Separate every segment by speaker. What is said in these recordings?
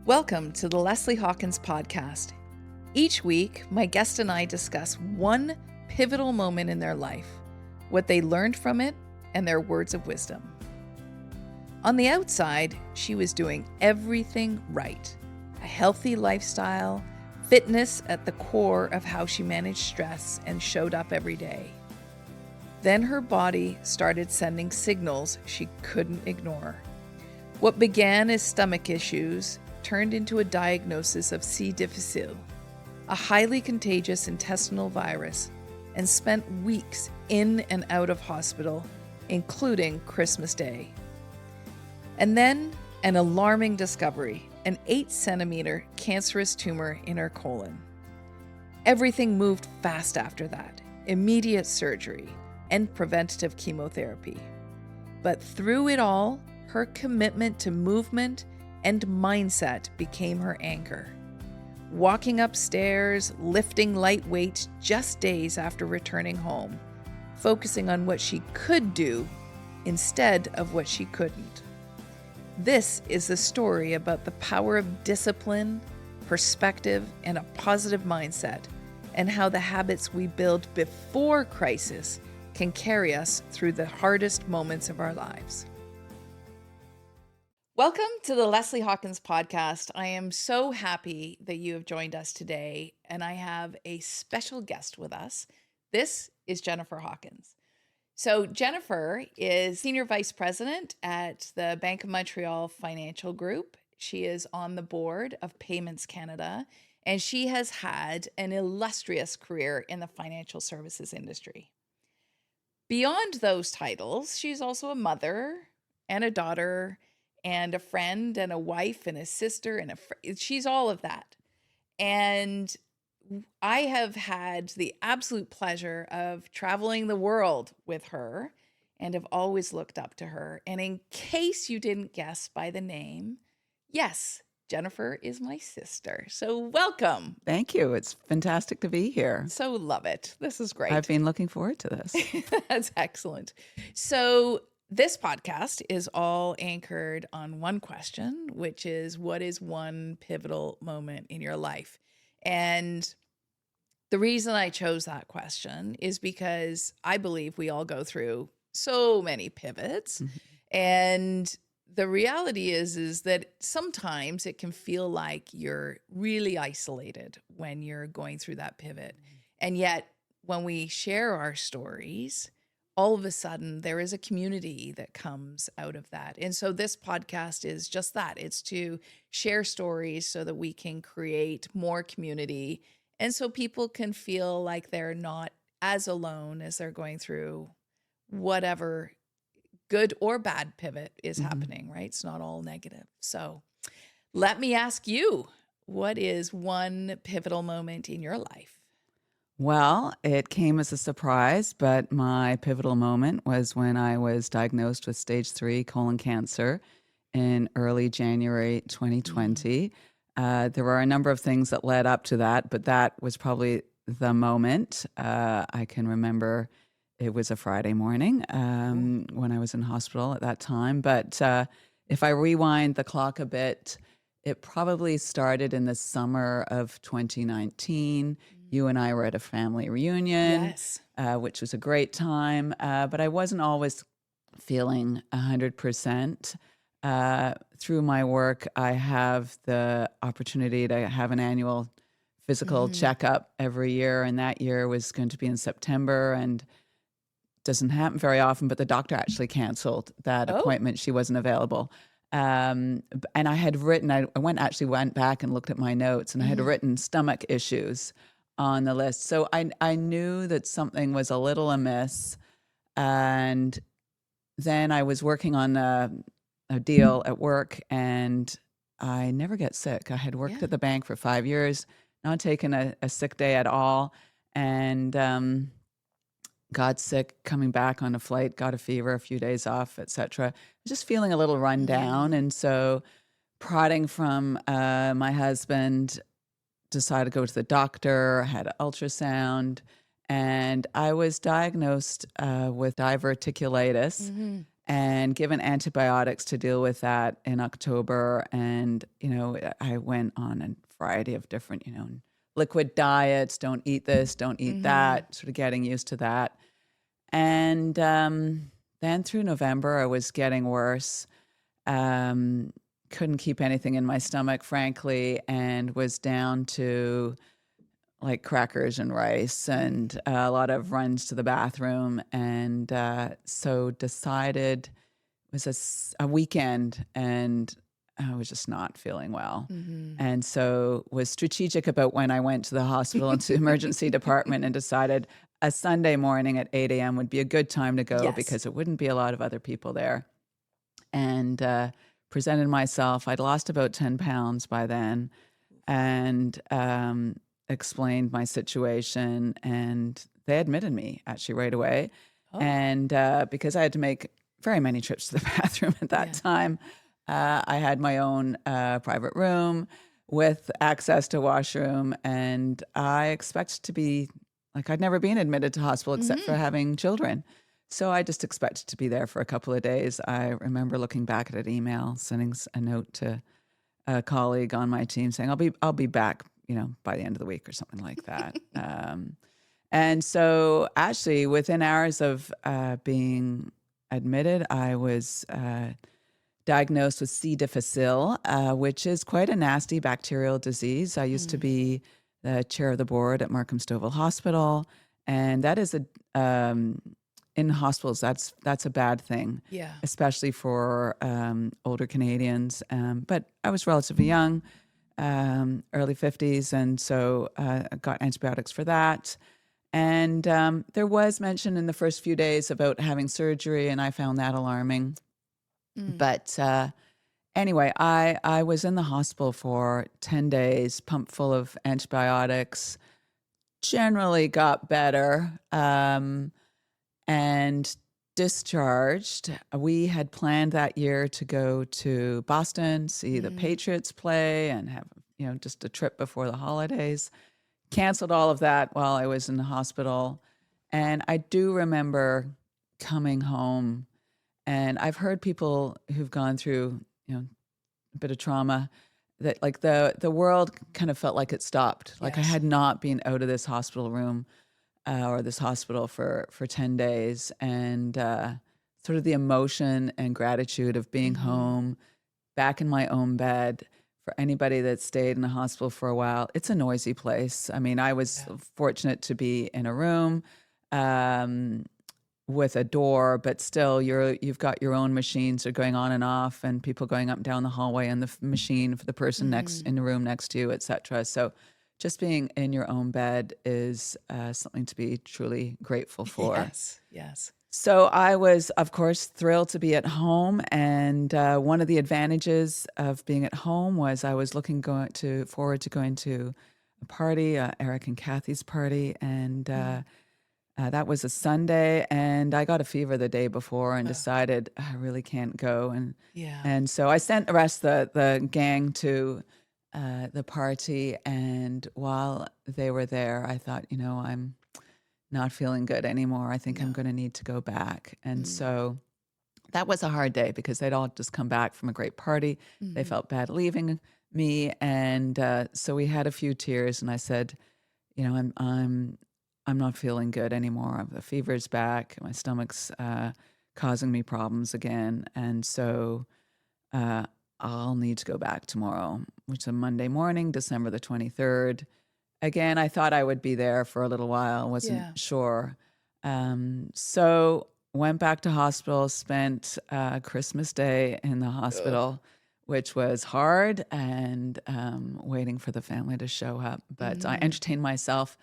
Speaker 1: Welcome to the Leslie Hawkins podcast. Each week, my guest and I discuss one pivotal moment in their life, what they learned from it, and their words of wisdom. On the outside, she was doing everything right. A healthy lifestyle, fitness at the core of how she managed stress and showed up every day. Then her body started sending signals she couldn't ignore. What began as stomach issues turned into a diagnosis of C-difficile, a highly contagious intestinal virus, and spent weeks in and out of hospital, including Christmas Day. And then an alarming discovery, an 8-centimeter cancerous tumor in her colon. Everything moved fast after that, immediate surgery and preventative chemotherapy. But through it all, her commitment to movement and mindset became her anchor. Walking upstairs, lifting light weights just days after returning home, focusing on what she could do instead of what she couldn't. This is a story about the power of discipline, perspective, and a positive mindset, and how the habits we build before crisis can carry us through the hardest moments of our lives. Welcome to the Leslie Hawkins podcast. I am so happy that you have joined us today, and I have a special guest with us. This is Jennifer Hawkins. So Jennifer is Senior Vice President at the Bank of Montreal Financial Group. She is on the board of Payments Canada, and she has had an illustrious career in the financial services industry. Beyond those titles, she's also a mother and a daughter and a friend and a wife and a sister and she's all of that. And I have had the absolute pleasure of traveling the world with her and have always looked up to her. And in case you didn't guess by the name, yes, Jennifer is my sister. So welcome.
Speaker 2: Thank you. It's fantastic to be here.
Speaker 1: So love it. This is great.
Speaker 2: I've been looking forward to this.
Speaker 1: That's excellent. So this podcast is all anchored on one question, which is, what is one pivotal moment in your life? And the reason I chose that question is because I believe we all go through so many pivots.
Speaker 2: Mm-hmm.
Speaker 1: And the reality is that sometimes it can feel like you're really isolated when you're going through that pivot. And yet when we share our stories, all of a sudden there is a community that comes out of that. And so this podcast is just that. It's to share stories so that we can create more community. And so people can feel like they're not as alone as they're going through whatever good or bad pivot is happening, right? It's not all negative. So let me ask you, what is one pivotal moment in your life?
Speaker 2: Well, it came as a surprise, but my pivotal moment was when I was diagnosed with stage 3 colon cancer in early January 2020. There were a number of things that led up to that, but that was probably the moment. I can remember it was a Friday morning when I was in hospital at that time. But if I rewind the clock a bit, it probably started in the summer of 2019. You and I were at a family reunion,
Speaker 1: Yes.
Speaker 2: Which was a great time, but I wasn't always feeling 100%. Through my work, I have the opportunity to have an annual physical checkup every year, and that year was going to be in September, and doesn't happen very often, but the doctor actually canceled that appointment. She wasn't available. And I had written, I went back and looked at my notes, and I had written stomach issues on the list. So I knew that something was a little amiss. And then I was working on a deal at work, and I never get sick. I had worked at the bank for 5 years, not taken a sick day at all, and got sick coming back on a flight, got a fever, a few days off, etc. Just feeling a little run down. And so prodding from my husband, decided to go to the doctor, had an ultrasound, and I was diagnosed with diverticulitis. and given antibiotics to deal with that in October. And, I went on a variety of different, liquid diets, don't eat this, don't eat
Speaker 1: Mm-hmm.
Speaker 2: that, sort of getting used to that. And then through November, I was getting worse. Um, couldn't keep anything in my stomach, frankly, and was down to like crackers and rice and a lot of runs to the bathroom. And so decided it was a weekend and I was just not feeling well.
Speaker 1: Mm-hmm.
Speaker 2: And so was strategic about when I went to the hospital and to the emergency department and decided a Sunday morning at 8 a.m. would be a good time to go
Speaker 1: Yes.
Speaker 2: because it wouldn't be a lot of other people there. And presented myself. I'd lost about 10 pounds by then and explained my situation. And they admitted me actually right away.
Speaker 1: Oh,
Speaker 2: And because I had to make very many trips to the bathroom at that
Speaker 1: yeah.
Speaker 2: time, I had my own private room with access to washroom. And I expected to be like, I'd never been admitted to hospital except for
Speaker 1: Mm-hmm.
Speaker 2: having children. So I just expected to be there for a couple of days. I remember looking back at an email, sending a note to a colleague on my team saying, I'll be back, by the end of the week or something like that. And so actually within hours of being admitted, I was diagnosed with C-difficile, which is quite a nasty bacterial disease. I used to be the chair of the board at Markham Stouffville Hospital, and that is in hospitals, that's a bad thing,
Speaker 1: Yeah.
Speaker 2: especially for older Canadians. But I was relatively young, early 50s, and so I got antibiotics for that. And there was mention in the first few days about having surgery, and I found that alarming. But anyway, I was in the hospital for 10 days, pumped full of antibiotics, generally got better, and discharged. We had planned that year to go to Boston, see the Patriots play, and have, just a trip before the holidays. Canceled all of that while I was in the hospital. And I do remember coming home, and I've heard people who've gone through, a bit of trauma that like the world kind of felt like it stopped. Like I
Speaker 1: Yes.
Speaker 2: had not been out of this hospital room or this hospital for 10 days. And sort of the emotion and gratitude of being home, back in my own bed. For anybody that stayed in a hospital for a while, it's a noisy place. I mean, I was fortunate to be in a room with a door, but still you've got your own machines that are going on and off and people going up and down the hallway and the machine for the person next in the room next to you, et cetera. So just being in your own bed is something to be truly grateful for.
Speaker 1: Yes. Yes.
Speaker 2: So I was, of course, thrilled to be at home. And one of the advantages of being at home was I was looking forward to going to a party, Eric and Kathy's party. And that was a Sunday. And I got a fever the day before and decided I really can't go.
Speaker 1: Yeah.
Speaker 2: And so I sent the rest of the gang to the party. And while they were there, I thought, I'm not feeling good anymore. I think I'm going to need to go back. And so that was a hard day because they'd all just come back from a great party. They felt bad leaving me. And so we had a few tears and I said, I'm not feeling good anymore. The fever's back. My stomach's causing me problems again. And so I'll need to go back tomorrow, which is a Monday morning, December the 23rd. Again, I thought I would be there for a little while, wasn't sure. So went back to hospital, spent Christmas Day in the hospital, which was hard, and waiting for the family to show up. But I entertained myself.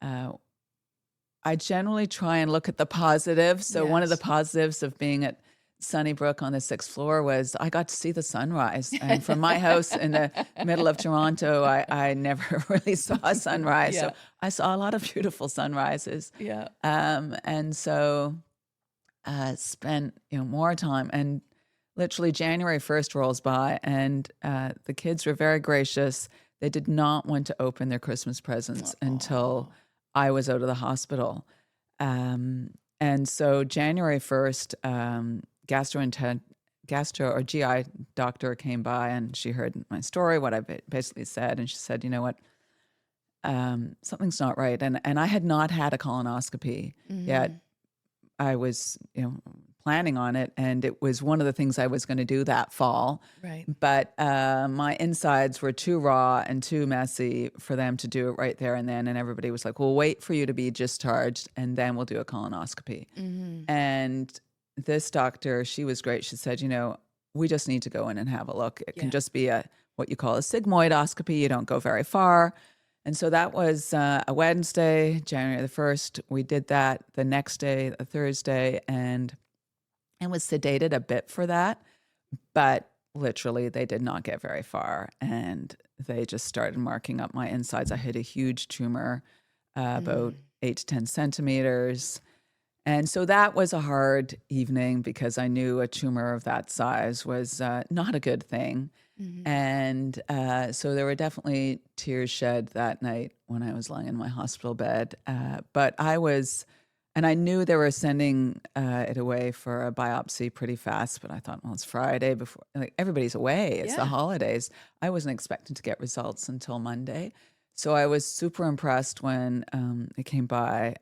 Speaker 2: I generally try and look at the positives. So one of the positives of being at Sunnybrook on the 6th floor was I got to see the sunrise. And from my house in the middle of Toronto, I never really saw a sunrise. So I saw a lot of beautiful sunrises.
Speaker 1: Yeah.
Speaker 2: And so spent more time. And literally January 1st rolls by and the kids were very gracious. They did not want to open their Christmas presents until I was out of the hospital. And so January 1st, gastro or GI doctor came by, and she heard my story, what I basically said, and she said, you know what, something's not right. And I had not had a colonoscopy yet. I was, planning on it, and it was one of the things I was going to do that fall.
Speaker 1: Right.
Speaker 2: But my insides were too raw and too messy for them to do it right there and then. And everybody was like, "We'll wait for you to be discharged, and then we'll do a colonoscopy." And this doctor, she was great. She said, we just need to go in and have a look. It can just be what you call a sigmoidoscopy. You don't go very far. And so that was a Wednesday, January the 1st. We did that the next day, a Thursday, and was sedated a bit for that. But literally, they did not get very far. And they just started marking up my insides. I had a huge tumor, about 8 to 10 centimeters. And so that was a hard evening because I knew a tumor of that size was not a good thing. And so there were definitely tears shed that night when I was lying in my hospital bed. But I knew they were sending it away for a biopsy pretty fast. But I thought, well, it's Friday before, like, everybody's away. It's the holidays. I wasn't expecting to get results until Monday. So I was super impressed when it came by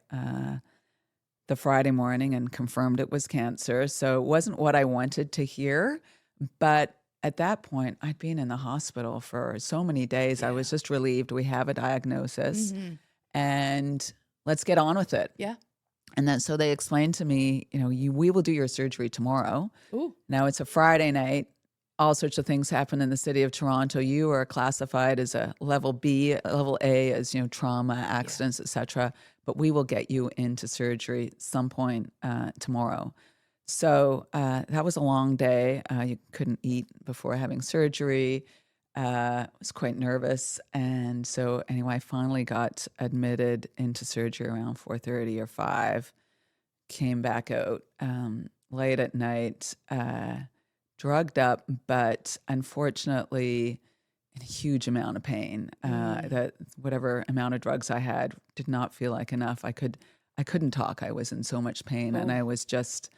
Speaker 2: the Friday morning and confirmed it was cancer. So it wasn't what I wanted to hear, but at that point, I'd been in the hospital for so many days. I was just relieved we have a diagnosis and let's get on with it.
Speaker 1: Yeah.
Speaker 2: And then so they explained to me, we will do your surgery tomorrow.
Speaker 1: Ooh.
Speaker 2: Now it's a Friday night. All sorts of things happen in the city of Toronto. You are classified as a level B, level A as, trauma, accidents, etc. But we will get you into surgery some point tomorrow. So that was a long day. You couldn't eat before having surgery. I was quite nervous. And so anyway, I finally got admitted into surgery around 4:30 or 5, came back out late at night, drugged up, but unfortunately in a huge amount of pain. That whatever amount of drugs I had did not feel like enough. I couldn't talk. I was in so much pain, and I was just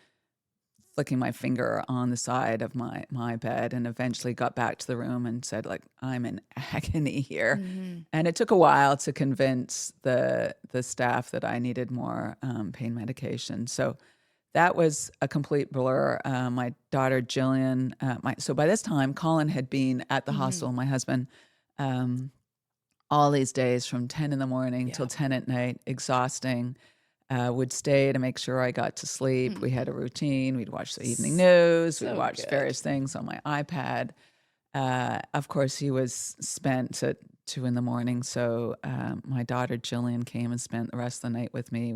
Speaker 2: flicking my finger on the side of my bed, and eventually got back to the room and said, like, I'm in agony here. And it took a while to convince the staff that I needed more pain medication. So that was a complete blur. My daughter Jillian, so by this time Colin had been at the hospital, my husband, all these days from 10 in the morning till 10 at night, exhausting. Would stay to make sure I got to sleep. We had a routine. We'd watch the evening news. We'd watch various things on my iPad. Of course, he was spent at 2 in the morning. So my daughter Jillian came and spent the rest of the night with me,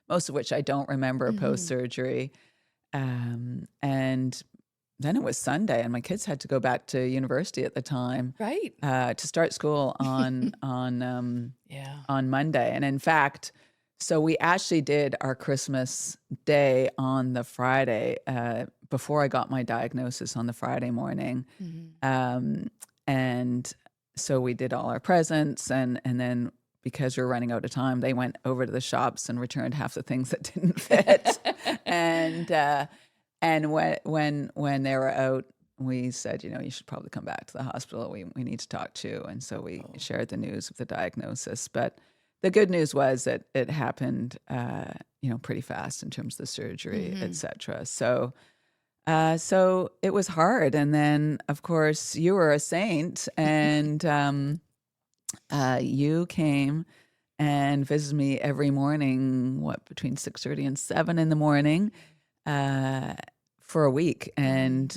Speaker 2: most of which I don't remember post-surgery. And then it was Sunday, and my kids had to go back to university at the time,
Speaker 1: Right.
Speaker 2: to start school on Monday. And in fact, so we actually did our Christmas day on the Friday, before I got my diagnosis on the Friday morning. And so we did all our presents, and then because we were running out of time, they went over to the shops and returned half the things that didn't fit. And when they were out, we said, you should probably come back to the hospital. We need to talk to you. And so we shared the news of the diagnosis. But the good news was that it happened, pretty fast in terms of the surgery, et cetera. So it was hard. And then, of course, you were a saint, and you came and visited me every morning, between 6:30 and 7 in the morning, for a week. And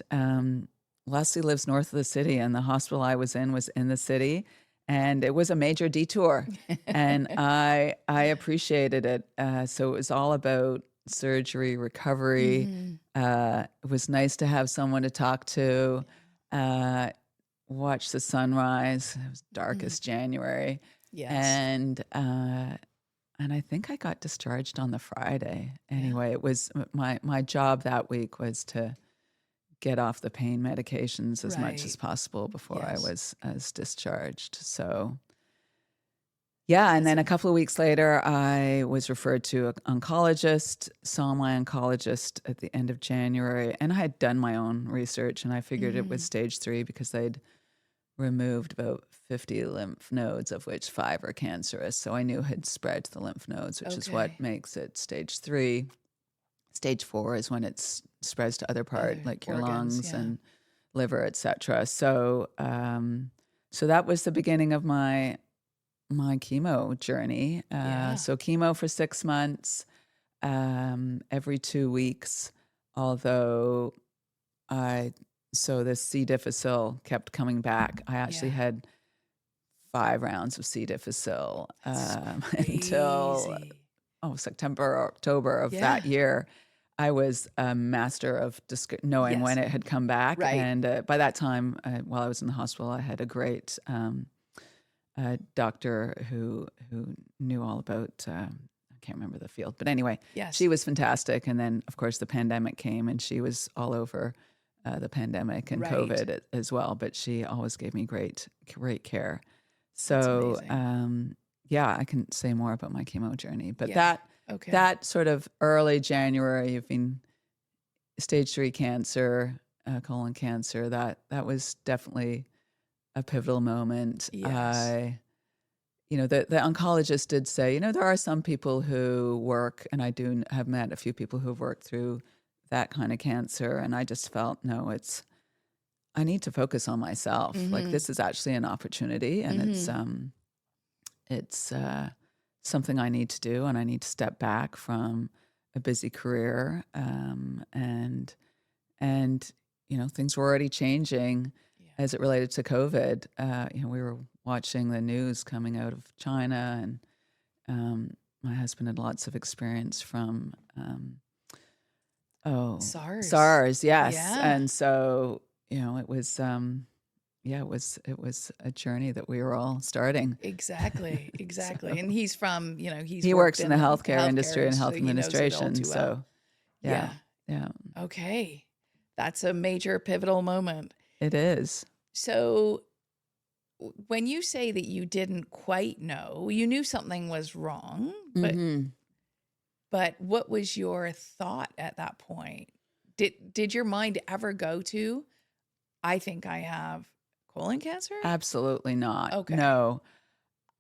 Speaker 2: Leslie lives north of the city, and the hospital I was in the city. And it was a major detour, and I appreciated it. So it was all about surgery, recovery. It was nice to have someone to talk to, watch the sunrise. It was darkest January.
Speaker 1: Yes.
Speaker 2: And I think I got discharged on the Friday. Anyway, it was my job that week was to get off the pain medications as much as possible before I was discharged. So, Yeah, and then a couple of weeks later, I was referred to an oncologist, saw my oncologist at the end of January, and I had done my own research, and I figured it was stage 3 because they'd removed about 50 lymph nodes, of which 5 are cancerous. So I knew it had spread to the lymph nodes, which is what
Speaker 1: Okay.
Speaker 2: makes it stage 3. Stage 4 is when it spreads to other part, like your
Speaker 1: Organs,
Speaker 2: lungs
Speaker 1: yeah.
Speaker 2: and liver, etc. So, so that was the beginning of my chemo journey.
Speaker 1: Yeah.
Speaker 2: So chemo for 6 months, every 2 weeks. Although so the C-difficile kept coming back. I actually
Speaker 1: Yeah.
Speaker 2: had 5 rounds of C-difficile
Speaker 1: That's
Speaker 2: until
Speaker 1: crazy.
Speaker 2: September or October of
Speaker 1: Yeah.
Speaker 2: that year. I was a master of knowing when
Speaker 1: Yes.
Speaker 2: it had come back.
Speaker 1: Right.
Speaker 2: And by that time, while I was in the hospital, I had a great doctor who knew all about, I can't remember the field. But anyway,
Speaker 1: Yes.
Speaker 2: she was fantastic. And then, of course, the pandemic came and she was all over the pandemic and
Speaker 1: Right.
Speaker 2: COVID as well. But she always gave me great care.
Speaker 1: That's
Speaker 2: So,
Speaker 1: amazing.
Speaker 2: yeah, I can say more about my chemo journey. But
Speaker 1: Yeah. Okay.
Speaker 2: that sort of early January, you've been stage 3 cancer, colon cancer. That was definitely a pivotal moment.
Speaker 1: Yes.
Speaker 2: The oncologist did say, there are some people who work, and I do have met a few people who've worked through that kind of cancer, and I just felt, no, I need to focus on myself. Like this is actually an opportunity, and it's something I need to do, and I need to step back from a busy career, and things were already changing
Speaker 1: Yeah.
Speaker 2: as it related to COVID. We were watching the news coming out of China, and my husband had lots of experience from SARS, yes,
Speaker 1: Yeah.
Speaker 2: and so it was it was a journey that we were all starting.
Speaker 1: Exactly.
Speaker 2: So
Speaker 1: Exactly. And he's from, he's
Speaker 2: he
Speaker 1: worked
Speaker 2: works in
Speaker 1: in
Speaker 2: the
Speaker 1: the
Speaker 2: healthcare
Speaker 1: healthcare
Speaker 2: industry and health
Speaker 1: industry. He knows it all
Speaker 2: administration.
Speaker 1: too well.
Speaker 2: So yeah,
Speaker 1: Yeah.
Speaker 2: yeah,
Speaker 1: Okay. That's a major pivotal moment.
Speaker 2: it is.
Speaker 1: So when you say that you didn't quite know, you knew something was wrong, but what was your thought at that point? Did your mind ever go to, I think I have colon cancer?
Speaker 2: Absolutely not.
Speaker 1: Okay.
Speaker 2: No.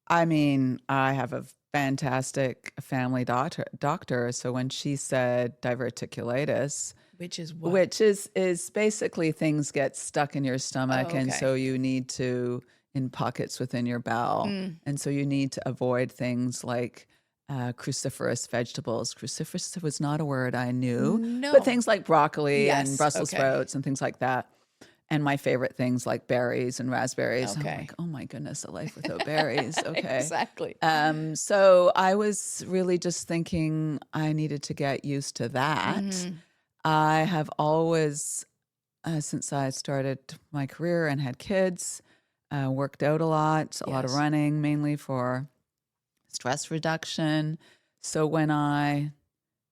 Speaker 2: I mean, I have a fantastic family doctor. So when she said diverticulitis,
Speaker 1: Which is what?
Speaker 2: which is basically things get stuck in your stomach,
Speaker 1: Oh,
Speaker 2: and so
Speaker 1: okay.
Speaker 2: you need to in pockets within your bowel, and so you need to avoid things like cruciferous vegetables. Cruciferous was not a word I knew, but
Speaker 1: No.
Speaker 2: things like broccoli and
Speaker 1: Yes.
Speaker 2: Brussels
Speaker 1: Okay.
Speaker 2: sprouts and things like that. And my favorite things like berries and raspberries. I'm
Speaker 1: Okay.
Speaker 2: like, oh my goodness, a life without berries. Okay.
Speaker 1: Exactly.
Speaker 2: So I was really just thinking I needed to get used to that. I have always, since I started my career and had kids, worked out a lot of
Speaker 1: Yes.
Speaker 2: running, mainly for stress reduction. So when I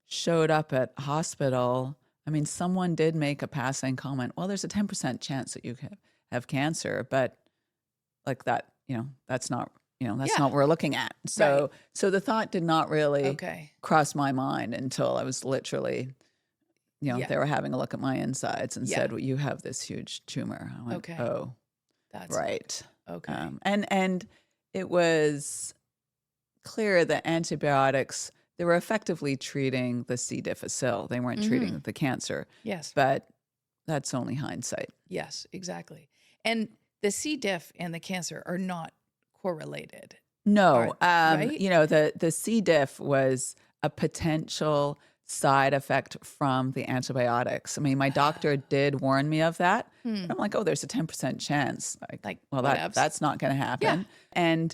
Speaker 2: showed up at hospital, I mean, someone did make a passing comment. Well, there's a 10% chance that you have cancer, but like that, that's not, that's
Speaker 1: Yeah.
Speaker 2: not what we're looking at.
Speaker 1: Right.
Speaker 2: So the thought did not really
Speaker 1: Okay.
Speaker 2: cross my mind until I was literally,
Speaker 1: Yeah.
Speaker 2: they were having a look at my insides and
Speaker 1: Yeah.
Speaker 2: said, well, you have this huge tumor. I went,
Speaker 1: Okay.
Speaker 2: oh,
Speaker 1: That's
Speaker 2: right.
Speaker 1: okay.
Speaker 2: And it was clear that antibiotics, they were effectively treating the C. difficile. They weren't treating the cancer,
Speaker 1: Yes.
Speaker 2: but that's only hindsight.
Speaker 1: Yes, exactly. And the C. diff and the cancer are not correlated.
Speaker 2: No,
Speaker 1: Right?
Speaker 2: the C. diff was a potential side effect from the antibiotics. I mean, my doctor did warn me of that. But I'm like, oh, there's a 10% chance.
Speaker 1: Like
Speaker 2: Well,
Speaker 1: whatevs.
Speaker 2: that's not going to
Speaker 1: Yeah.
Speaker 2: happen. And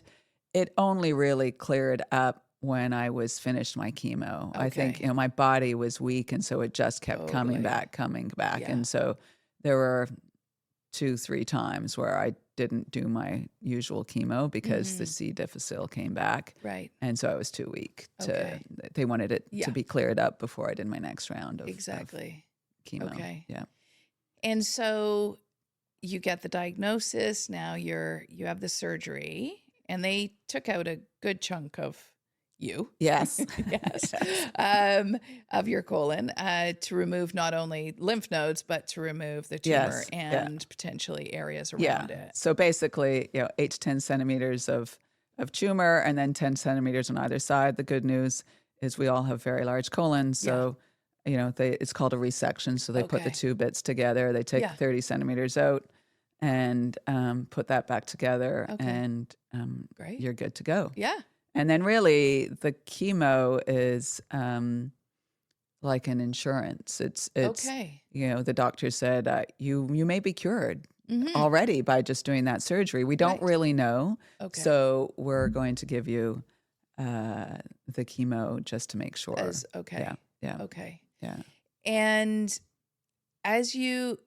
Speaker 2: it only really cleared up when I was finished my chemo. I think,
Speaker 1: Okay.
Speaker 2: my body was weak, and so it just kept coming
Speaker 1: Totally.
Speaker 2: back.
Speaker 1: Yeah.
Speaker 2: And so there were 2-3 times where I didn't do my usual chemo because the C. difficile came back.
Speaker 1: Right.
Speaker 2: And so I was too weak
Speaker 1: Okay.
Speaker 2: they wanted it
Speaker 1: Yeah.
Speaker 2: to be cleared up before I did my next round of
Speaker 1: Exactly.
Speaker 2: chemo.
Speaker 1: Okay.
Speaker 2: Yeah.
Speaker 1: And so you get the diagnosis. Now you have the surgery, and they took out a good chunk of you.
Speaker 2: Yes.
Speaker 1: Yes.
Speaker 2: Yes.
Speaker 1: Of your colon to remove not only lymph nodes, but to remove the tumor
Speaker 2: Yes. Yeah.
Speaker 1: and potentially areas
Speaker 2: Yeah.
Speaker 1: around it.
Speaker 2: So basically, 8 to 10 centimeters of tumor and then 10 centimeters on either side. The good news is we all have very large colons. So, it's called a resection. So they put the
Speaker 1: Okay.
Speaker 2: two bits together. They take
Speaker 1: Yeah.
Speaker 2: 30 centimeters out and put that back together,
Speaker 1: Okay.
Speaker 2: and
Speaker 1: Great.
Speaker 2: you're good to go.
Speaker 1: Yeah.
Speaker 2: And then really the chemo is like an insurance. It's
Speaker 1: Okay.
Speaker 2: the doctor said you may be cured
Speaker 1: Mm-hmm.
Speaker 2: already by just doing that surgery. We don't
Speaker 1: Right.
Speaker 2: really know.
Speaker 1: Okay.
Speaker 2: So we're going to give you the chemo just to make sure.
Speaker 1: Okay.
Speaker 2: Yeah. Yeah.
Speaker 1: Okay.
Speaker 2: Yeah.
Speaker 1: And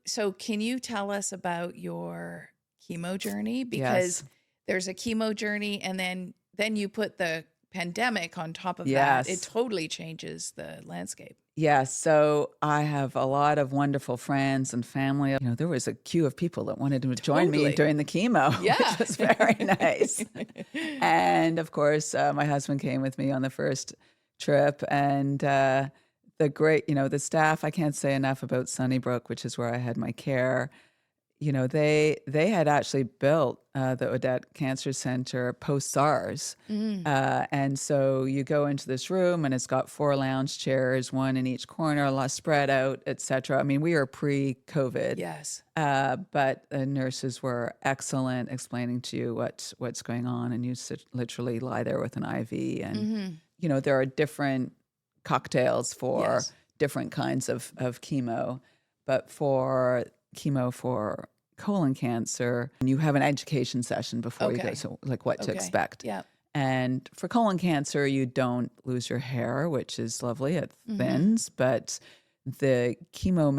Speaker 1: so can you tell us about your chemo journey? Because
Speaker 2: Yes.
Speaker 1: there's a chemo journey, and then you put the pandemic on top of that.
Speaker 2: Yes.
Speaker 1: It totally changes the landscape.
Speaker 2: Yes. So I have a lot of wonderful friends and family. There was a queue of people that wanted to join me
Speaker 1: Totally.
Speaker 2: during the chemo,
Speaker 1: Yeah.
Speaker 2: which was very nice. And of course, my husband came with me on the first trip, and the staff, I can't say enough about Sunnybrook, which is where I had my care. They had actually built the Odette Cancer Center post SARS. And so you go into this room and it's got 4 lounge chairs, one in each corner, a lot spread out, et cetera. I mean, we were pre-COVID.
Speaker 1: Yes.
Speaker 2: But the nurses were excellent explaining to you what's going on. And you literally lie there with an IV. And, there are different cocktails for
Speaker 1: Yes.
Speaker 2: different kinds of chemo. But for chemo for colon cancer, and you have an education session before you go,
Speaker 1: Okay.
Speaker 2: so like what to
Speaker 1: Okay.
Speaker 2: expect.
Speaker 1: Yeah.
Speaker 2: And for colon cancer, you don't lose your hair, which is lovely. It thins, but the chemo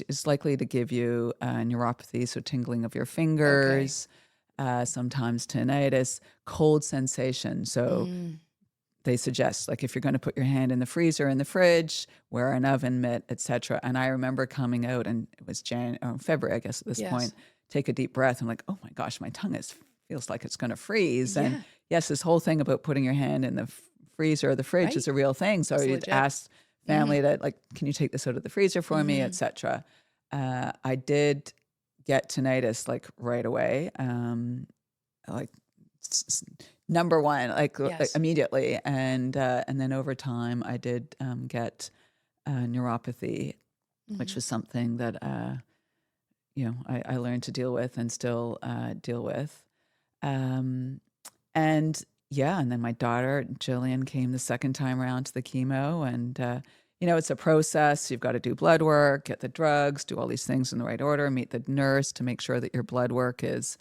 Speaker 2: is likely to give you neuropathy, so tingling of your fingers, sometimes tinnitus, cold sensation. So they suggest, like, if you're going to put your hand in the freezer, in the fridge, wear an oven mitt, etc. And I remember coming out, and it was February, I guess, at this
Speaker 1: Yes.
Speaker 2: point. Take a deep breath. I'm like, oh my gosh, my tongue feels like it's going to freeze.
Speaker 1: Yeah.
Speaker 2: And yes, this whole thing about putting your hand in the freezer or the fridge
Speaker 1: Right.
Speaker 2: is a real thing. So
Speaker 1: It's
Speaker 2: you'd
Speaker 1: legit.
Speaker 2: ask family to, like, can you take this out of the freezer for me, etc. I did get tinnitus like right away, like number one, like
Speaker 1: Yes.
Speaker 2: immediately, and then over time I did get neuropathy, which was something that I learned to deal with and still deal with, and and then my daughter Jillian came the second time around to the chemo, and it's a process. You've got to do blood work, get the drugs, do all these things in the right order, meet the nurse to make sure that your blood work is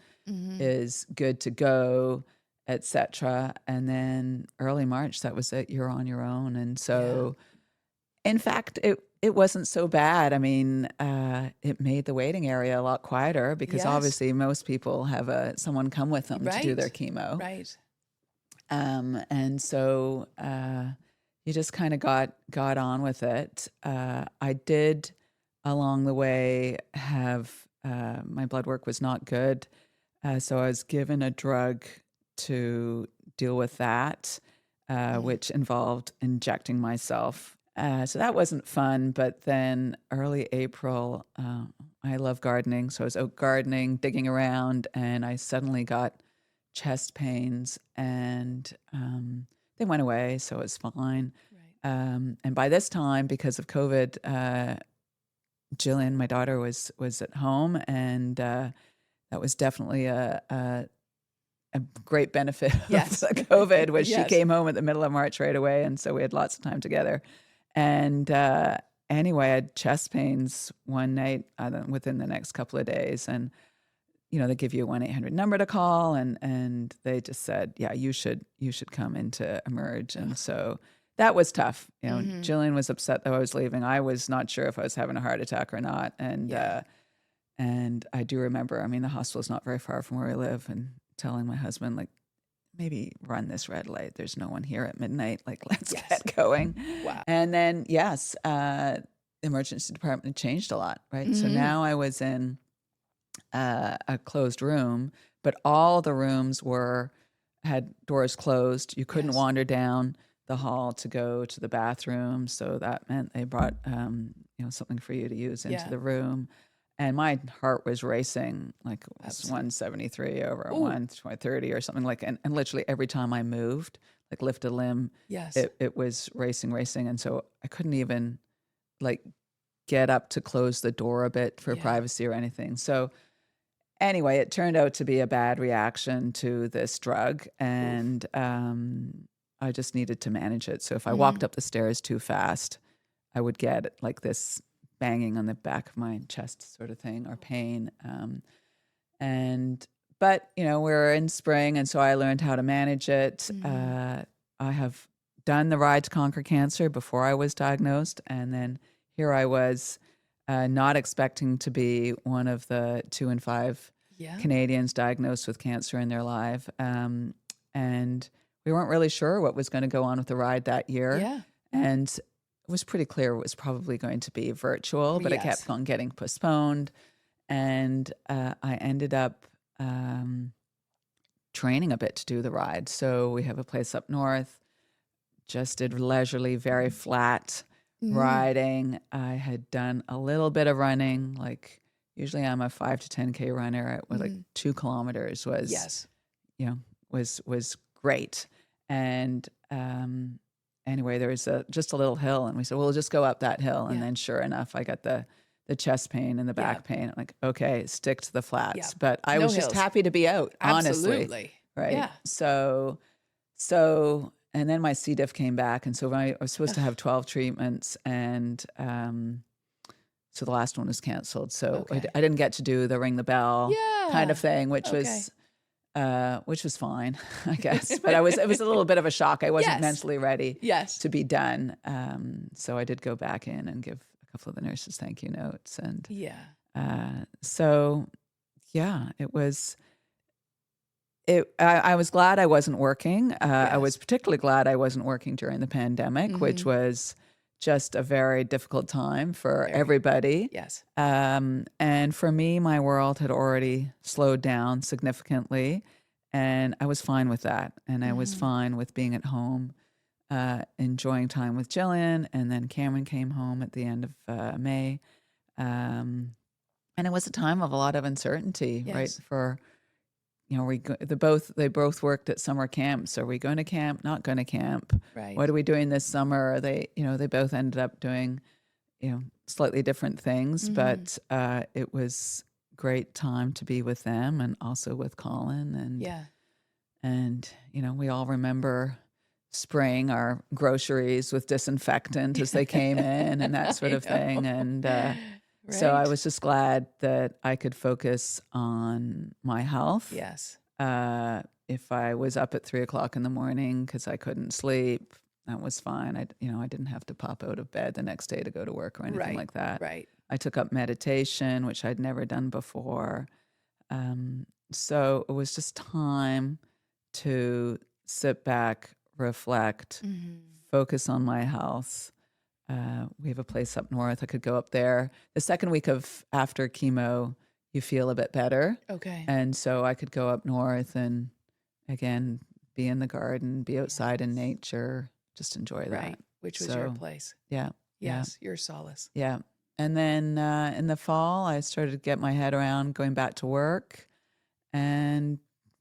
Speaker 2: good to go, etc. And then early March, that was it. You're on your own. And so, in fact, it wasn't so bad. I mean, it made the waiting area a lot quieter because
Speaker 1: Yes.
Speaker 2: obviously most people have someone come with them to do their chemo.
Speaker 1: Right.
Speaker 2: And so you just kind of got on with it. I did along the way have my blood work was not good. So I was given a drug to deal with that, which involved injecting myself. So that wasn't fun. But then early April, I love gardening. So I was out gardening, digging around, and I suddenly got chest pains, and they went away. So it was fine.
Speaker 1: Right.
Speaker 2: And by this time, because of COVID, Jillian, my daughter, was at home, and that was definitely a great benefit
Speaker 1: Yes.
Speaker 2: of the COVID, was she
Speaker 1: Yes.
Speaker 2: came home at the middle of March right away, and so we had lots of time together. And anyway, I had chest pains one night within the next couple of days, and they give you a 1-800 number to call, and they just said, yeah, you should come into Emerge. And so that was tough. Jillian was upset that I was leaving. I was not sure if I was having a heart attack or not. And I do remember, I mean, the hospital's not very far from where I live, and telling my husband, like, maybe run this red light. There's no one here at midnight. Like, let's get going.
Speaker 1: Wow.
Speaker 2: And then, yes, the emergency department changed a lot, right? So now I was in a closed room, but all the rooms were had doors closed. You couldn't
Speaker 1: Yes.
Speaker 2: wander down the hall to go to the bathroom. So that meant they brought, something for you to use into
Speaker 1: Yeah.
Speaker 2: the room. And my heart was racing, like it was
Speaker 1: Absolutely.
Speaker 2: 173 over
Speaker 1: Ooh.
Speaker 2: 130 or something like, and literally every time I moved, like lift a limb,
Speaker 1: Yes.
Speaker 2: it was racing. And so I couldn't even like get up to close the door a bit for
Speaker 1: Yeah.
Speaker 2: privacy or anything. So anyway, it turned out to be a bad reaction to this drug, and I just needed to manage it. So if I walked up the stairs too fast, I would get like this banging on the back of my chest sort of thing, or pain. But we're in spring, and so I learned how to manage it. I have done the Ride to Conquer Cancer before I was diagnosed, and then here I was, not expecting to be one of the 2 in 5
Speaker 1: Yeah.
Speaker 2: Canadians diagnosed with cancer in their life. And we weren't really sure what was going to go on with the ride that year.
Speaker 1: Yeah.
Speaker 2: And it was pretty clear it was probably going to be virtual, but it
Speaker 1: Yes.
Speaker 2: kept on getting postponed. And I ended up training a bit to do the ride. So we have a place up north, just did leisurely, very flat riding. I had done a little bit of running, like usually I'm a 5 to 10K runner. With like 2 kilometers was,
Speaker 1: Yes.
Speaker 2: was great. And anyway, there was just a little hill, and we said, well, we'll just go up that hill. And then sure enough, I got the chest pain and the back pain. I'm like, okay, stick to the flats.
Speaker 1: Yeah.
Speaker 2: But I
Speaker 1: No
Speaker 2: was just
Speaker 1: hills.
Speaker 2: happy to be out, honestly.
Speaker 1: Absolutely.
Speaker 2: Right.
Speaker 1: Yeah.
Speaker 2: So, and then my C. diff came back. And so I was supposed to have 12 treatments, and so the last one was canceled. So
Speaker 1: Okay.
Speaker 2: I didn't get to do the ring the bell kind of thing, which was fine, I guess. But it was a little bit of a shock. I wasn't mentally ready to be done. So I did go back in and give a couple of the nurses thank you notes. And it was. I was glad I wasn't working. I was particularly glad I wasn't working during the pandemic, which was just a very difficult time for everybody.
Speaker 1: Yes.
Speaker 2: And for me, my world had already slowed down significantly, and I was fine with that. And I was fine with being at home, enjoying time with Jillian, and then Cameron came home at the end of May. And it was a time of a lot of uncertainty, right? For they both worked at summer camps. Are we going to camp? Not going to camp?
Speaker 1: Right.
Speaker 2: What are we doing this summer? They both ended up doing, slightly different things, but it was great time to be with them, and also with Colin. And we all remember spraying our groceries with disinfectant as they came in, and that sort of thing. And so I was just glad that I could focus on my health.
Speaker 1: Yes.
Speaker 2: If I was up at 3:00 in the morning because I couldn't sleep, that was fine. I didn't have to pop out of bed the next day to go to work or anything like that.
Speaker 1: Right.
Speaker 2: I took up meditation, which I'd never done before. So it was just time to sit back, reflect, focus on my health. We have a place up north. I could go up there. The second week after chemo, you feel a bit better.
Speaker 1: Okay.
Speaker 2: And so I could go up north and, again, be in the garden, be outside in nature, just enjoy that.
Speaker 1: Right. Which was your place.
Speaker 2: Yeah.
Speaker 1: Yes. Your solace.
Speaker 2: Yeah. And then in the fall, I started to get my head around going back to work, and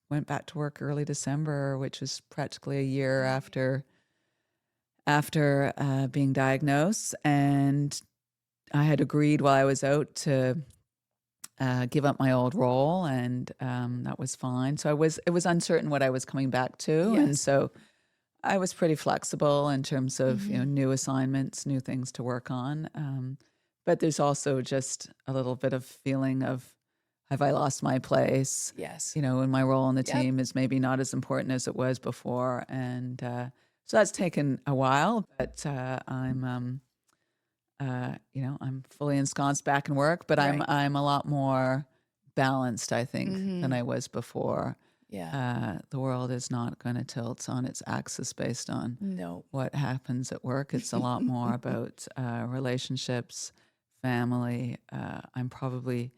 Speaker 2: went back to work early December, which was practically a year after being diagnosed. And I had agreed while I was out to give up my old role, and that was fine. So it was uncertain what I was coming back to.
Speaker 1: Yes.
Speaker 2: And so I was pretty flexible in terms of, new assignments, new things to work on. But there's also just a little bit of feeling of, have I lost my place?
Speaker 1: Yes.
Speaker 2: And my role in the team is maybe not as important as it was before. And so that's taken a while, but I'm fully ensconced back in work, but I'm a lot more balanced, I think, than I was before.
Speaker 1: Yeah.
Speaker 2: The world is not going to tilt on its axis based on
Speaker 1: No.
Speaker 2: what happens at work. It's a lot more about relationships, family. I'm probably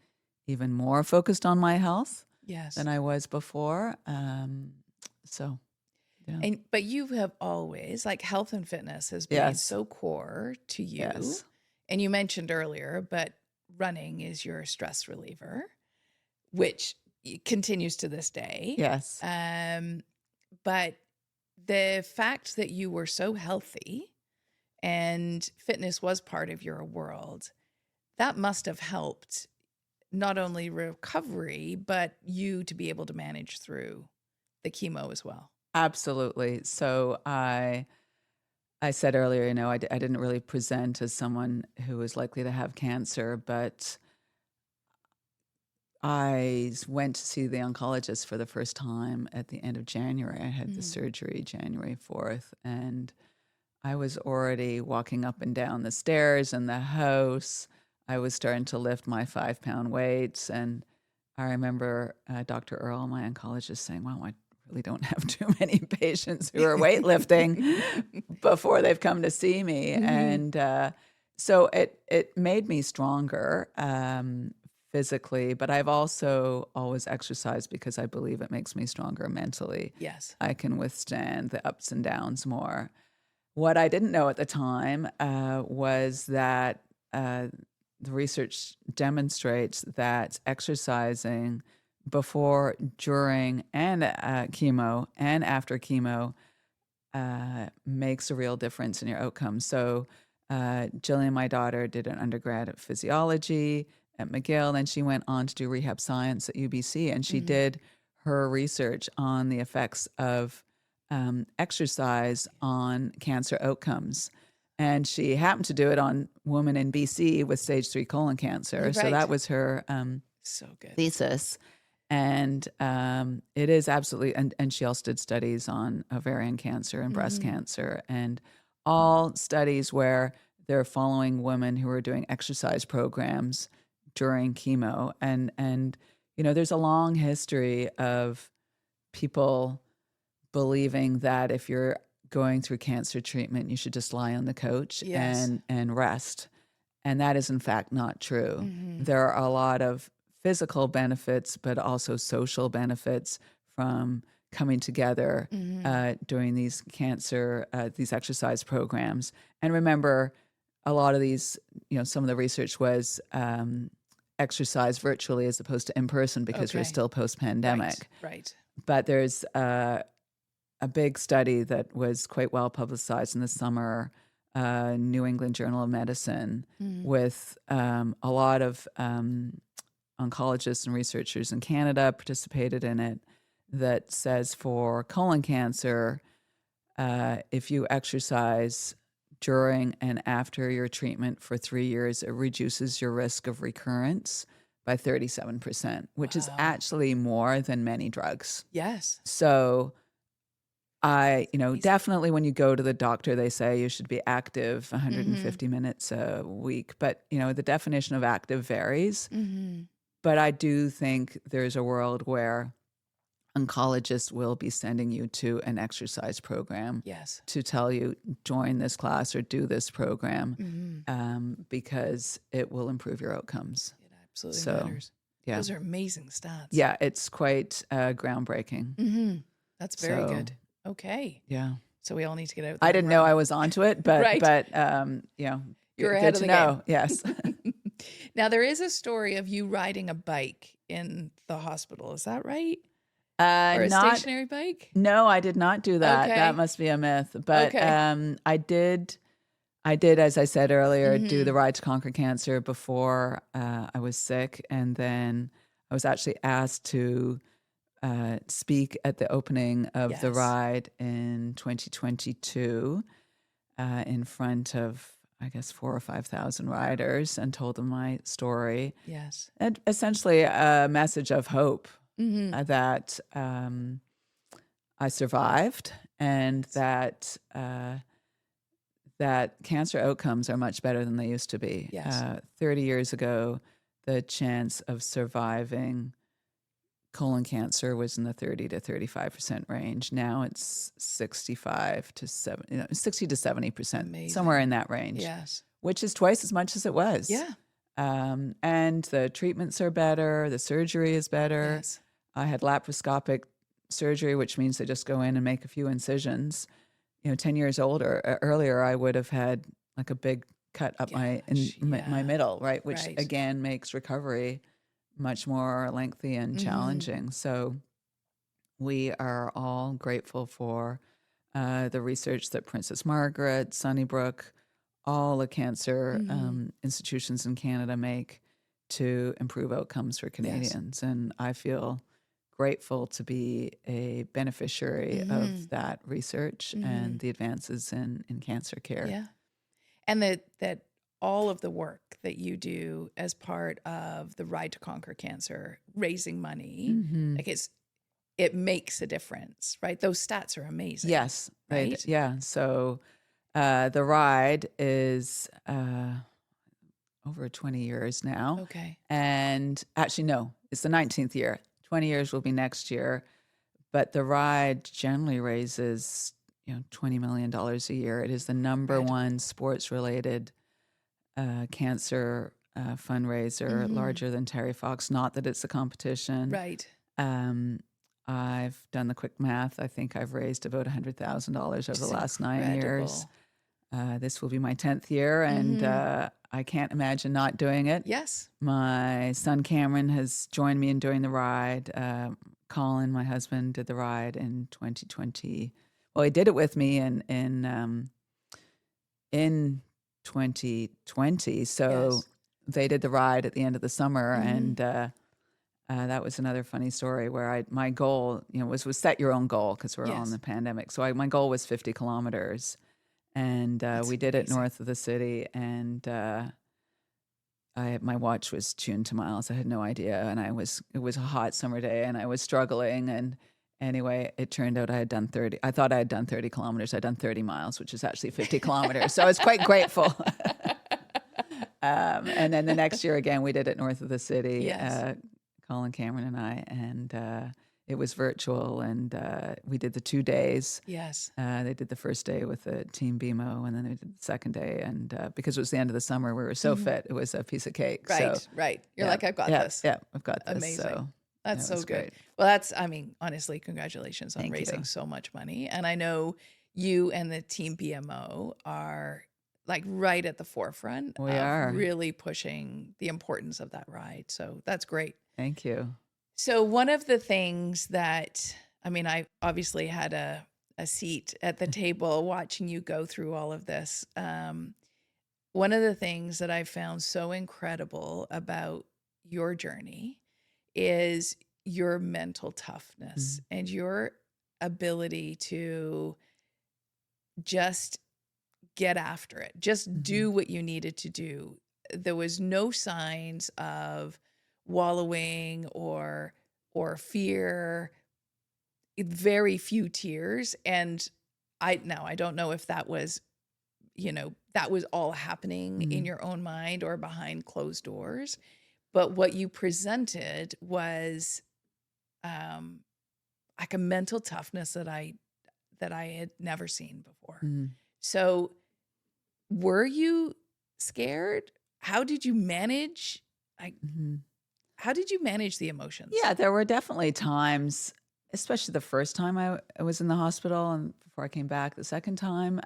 Speaker 2: even more focused on my health
Speaker 1: Yes.
Speaker 2: than I was before. So, yeah.
Speaker 1: But you have always, like, health and fitness has been
Speaker 2: Yes.
Speaker 1: so core to you.
Speaker 2: Yes.
Speaker 1: And you mentioned earlier, but running is your stress reliever, which continues to this day.
Speaker 2: Yes.
Speaker 1: But the fact that you were so healthy and fitness was part of your world, that must have helped not only recovery, but you to be able to manage through the chemo as well.
Speaker 2: Absolutely. So I said earlier, I didn't really present as someone who was likely to have cancer, but I went to see the oncologist for the first time at the end of January. I had the surgery January 4th, and I was already walking up and down the stairs in the house. I was starting to lift my 5-pound weights. And I remember Dr. Earl, my oncologist, saying, "Wow, I really don't have too many patients who are weightlifting before they've come to see me." And so it made me stronger physically, but I've also always exercised because I believe it makes me stronger mentally.
Speaker 1: Yes.
Speaker 2: I can withstand the ups and downs more. What I didn't know at the time was that the research demonstrates that exercising before, during, and chemo and after chemo makes a real difference in your outcomes. So Jillian, my daughter, did an undergrad at physiology at McGill, and she went on to do rehab science at UBC, and she did her research on the effects of exercise on cancer outcomes. And she happened to do it on women in BC with stage 3 colon cancer.
Speaker 1: Right.
Speaker 2: So that was her
Speaker 1: So good.
Speaker 2: thesis. And it is absolutely, and she also did studies on ovarian cancer and breast cancer, and all studies where they're following women who are doing exercise programs during chemo. And there's a long history of people believing that if you're going through cancer treatment, you should just lie on the couch and rest. And that is in fact not true. There are a lot of physical benefits, but also social benefits from coming together during these these exercise programs. And remember, a lot of these, some of the research was exercise virtually as opposed to in person because we're still post-pandemic.
Speaker 1: Right.
Speaker 2: But there's a big study that was quite well publicized in the summer, New England Journal of Medicine, with a lot of oncologists and researchers in Canada participated in it, that says for colon cancer, if you exercise during and after your treatment for 3 years, it reduces your risk of recurrence by 37%, which is actually more than many drugs.
Speaker 1: Yes.
Speaker 2: So definitely when you go to the doctor, they say you should be active 150 minutes a week. But, the definition of active varies. But I do think there's a world where oncologists will be sending you to an exercise program to tell you, join this class or do this program because it will improve your outcomes.
Speaker 1: It absolutely matters.
Speaker 2: Yeah.
Speaker 1: Those are amazing stats.
Speaker 2: Yeah, it's quite groundbreaking.
Speaker 1: That's very good. Okay.
Speaker 2: Yeah.
Speaker 1: So we all need to get out there.
Speaker 2: I didn't know I was onto it, but
Speaker 1: you're ahead of the game.
Speaker 2: Yes.
Speaker 1: Now there is a story of you riding a bike in the hospital. Is that right? Or a stationary bike?
Speaker 2: No, I did not do that.
Speaker 1: Okay.
Speaker 2: That must be a myth. But I did, as I said earlier, do the Ride to Conquer Cancer before I was sick. And then I was actually asked to speak at the opening of the ride in 2022 in front of, I guess, 4,000 or 5,000 riders, and told them my story.
Speaker 1: Yes.
Speaker 2: And essentially a message of hope that I survived, and that cancer outcomes are much better than they used to be.
Speaker 1: Yes.
Speaker 2: 30 years ago, the chance of surviving colon cancer was in the 30 to 35% range. Now it's 65 to 60 to 70%,
Speaker 1: Amazing.
Speaker 2: somewhere in that range.
Speaker 1: Yes.
Speaker 2: Which is twice as much as it was.
Speaker 1: Yeah.
Speaker 2: And the treatments are better. The surgery is better.
Speaker 1: Yes.
Speaker 2: I had laparoscopic surgery, which means they just go in and make a few incisions. 10 years earlier, I would have had like a big cut up my middle, right? Which
Speaker 1: Right.
Speaker 2: again makes recovery much more lengthy and challenging. So we are all grateful for the research that Princess Margaret, Sunnybrook, all the cancer institutions in Canada make to improve outcomes for Canadians. And I feel grateful to be a beneficiary of that research and the advances in cancer care.
Speaker 1: Yeah. And that all of the work that you do as part of the Ride to Conquer Cancer, raising money, like it makes a difference, right? Those stats are amazing.
Speaker 2: Yes.
Speaker 1: Right?
Speaker 2: Yeah. So the ride is over 20 years now.
Speaker 1: Okay.
Speaker 2: And actually, no, it's the 19th year. 20 years will be next year. But the ride generally raises, $20 million a year. It is the number one sports-related cancer fundraiser, larger than Terry Fox. Not that it's a competition.
Speaker 1: Right.
Speaker 2: I've done the quick math. I think I've raised about $100,000 over the last 9 years. This will be my 10th year, and I can't imagine not doing it.
Speaker 1: Yes.
Speaker 2: My son Cameron has joined me in doing the ride. Colin, my husband, did the ride in 2020. Well, he did it with me in 2020. So they did the ride at the end of the summer, and that was another funny story where my goal, was set your own goal because we're all in the pandemic. So my goal was 50 kilometers, and we did it north of the city, and my watch was tuned to miles. I had no idea, and it was a hot summer day, and I was struggling. And anyway, it turned out I had done 30. I thought I had done 30 kilometers. I'd done 30 miles, which is actually 50 kilometers. So I was quite grateful. And then the next year again, we did it north of the city.
Speaker 1: Yes.
Speaker 2: Colin, Cameron, and I, and it was virtual, and we did the 2 days.
Speaker 1: Yes.
Speaker 2: They did the first day with the Team BMO, and then they did the second day. And because it was the end of the summer, we were so fit, it was a piece of cake.
Speaker 1: Right,
Speaker 2: So,
Speaker 1: right. You're like, I've got this.
Speaker 2: Yeah, I've got this.
Speaker 1: Amazing.
Speaker 2: So,
Speaker 1: that's so good.
Speaker 2: Great.
Speaker 1: Well, honestly, congratulations on
Speaker 2: Thank
Speaker 1: raising
Speaker 2: you.
Speaker 1: so much money. And I know you and the Team BMO are like right at the forefront
Speaker 2: We
Speaker 1: of
Speaker 2: are.
Speaker 1: really pushing the importance of that ride. So that's great.
Speaker 2: Thank you.
Speaker 1: So one of the things that, I obviously had a seat at the table watching you go through all of this. One of the things that I found so incredible about your journey is your mental toughness and your ability to just get after it, just do what you needed to do. There was no signs of wallowing or fear, very few tears. And I don't know if that was, that was all happening in your own mind or behind closed doors. But what you presented was like a mental toughness that I had never seen before. So were you scared? How did you manage? How did you manage the emotions?
Speaker 2: Yeah, there were definitely times, especially the first time I was in the hospital and before I came back the second time,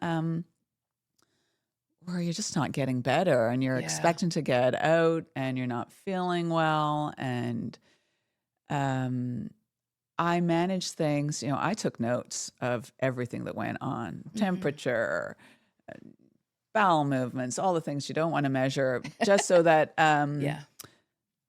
Speaker 2: where you're just not getting better and you're expecting to get out and you're not feeling well. And I managed things, I took notes of everything that went on, temperature, bowel movements, all the things you don't want to measure, just so that